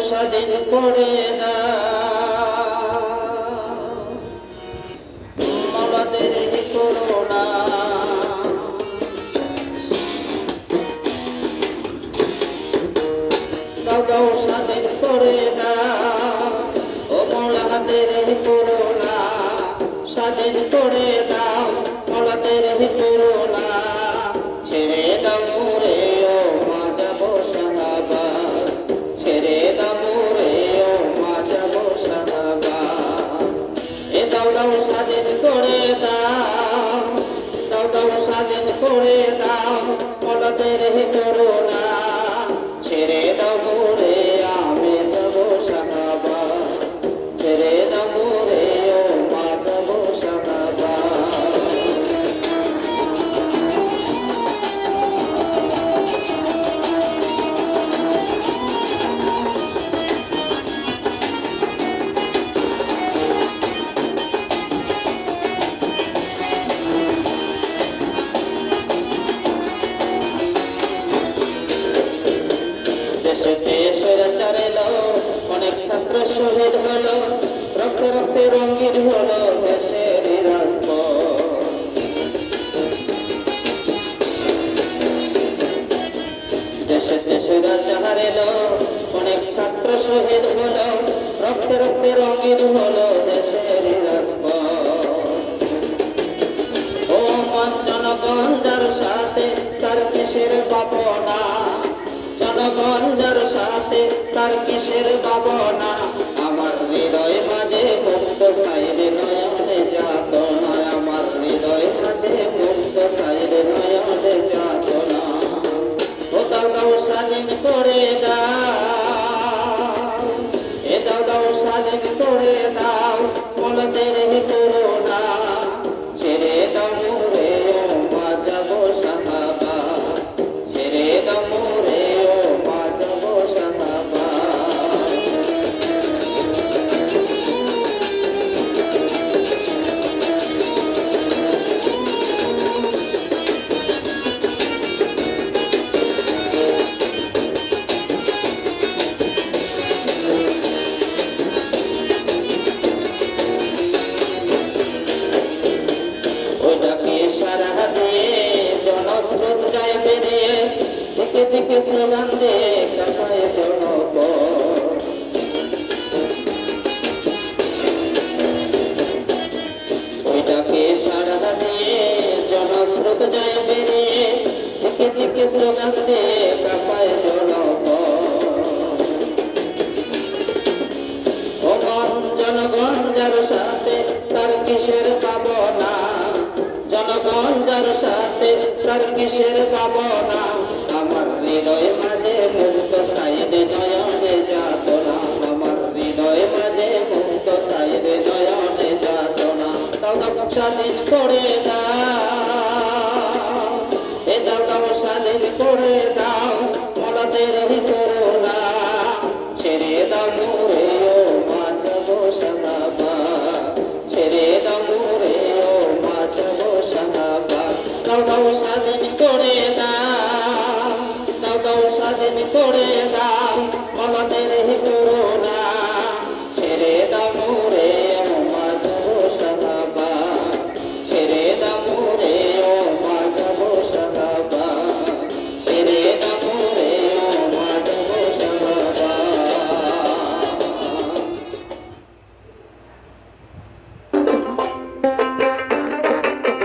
স্বাধীন করে দাও, মাওলাদের করুণা দাও দাও স্বাধীন করে দাও, ও মাওলাদের করুণা স্বাধীন করে দাও, মাওলাদের করুণা ছেড়ে দাও মোরে ও মা যাবো শাহবাগ, ছেড়ে দাও মোরে ও মা যাবো শাহবাগ। এ দাও দাও স্বাধীন করে দাও, দাও দাও স্বাধীন করে দাও, মাওলাদের করুণা ছেড়ে দাও মোরে আমি যাবো শাহবাগ, ছেড়ে দাও মোরে ও মা যাবো শাহবাগ। স্বৈরাচার এলো, অনেক ছাত্র শহীদ হলো, রক্তে রক্তে রঙিন হলো দেশের রাজপথ। দেশে দেশে স্বৈরাচার এলো, অনেক ছাত্র শহীদ হলো, রক্তে রক্তে রঙিন হলো দেশের রাজপথ। ও মন জনগণ যার সাথে তার কিসের ভাবনা, জনগণ যার সাথে তার কিসের ভাবনা, আমার হৃদয় মাঝে মুক্ত সাইরে নয়নে যাতনা, আমার হৃদয় মাঝে মুক্ত সাইরে নয়নে যাতনা। ও দাও দাও স্বাধীন করে দাও, এ দাও দাও স্বাধীন করে দাও, মাওলাদের করুণা ছেড়ে দাও মোরে ও মা যাবো শাহবাগ, ছেড়ে দাও মোরে ও মা যাবো শাহবাগ। ওই ডাকে সারা দিয়ে জনস্রোত যায় বেরিয়ে, দিকে দিকে স্লোগান দিয়ে কাঁপায় জনপদ। ওই ডাকে সারা দিয়ে জনস্রোত যায় বেরিয়ে, দিকে দিকে স্লোগান দিয়ে কাঁপায় জনপদ। ও মন জনগণ যার সাথে তার কিসের ভাবনা, জনগণ যার সাথে তার কিসের ভাবনা, আমার হৃদয় মাঝে মুক্ত সাইরে নয়নে যাতনা, আমার হৃদয় মাঝে মুক্ত সাইরে নয়নে যাতনা। দাও দাও স্বাধীন করে দাও, এ দাও দাও স্বাধীন করে দাও, মাওলাদের করুণা ছেড়ে দাও মোরে ও মা যাবো শাহবাগ, ছেড়ে দাও মোরে ও মা যাবো শাহবাগ। দাও দাও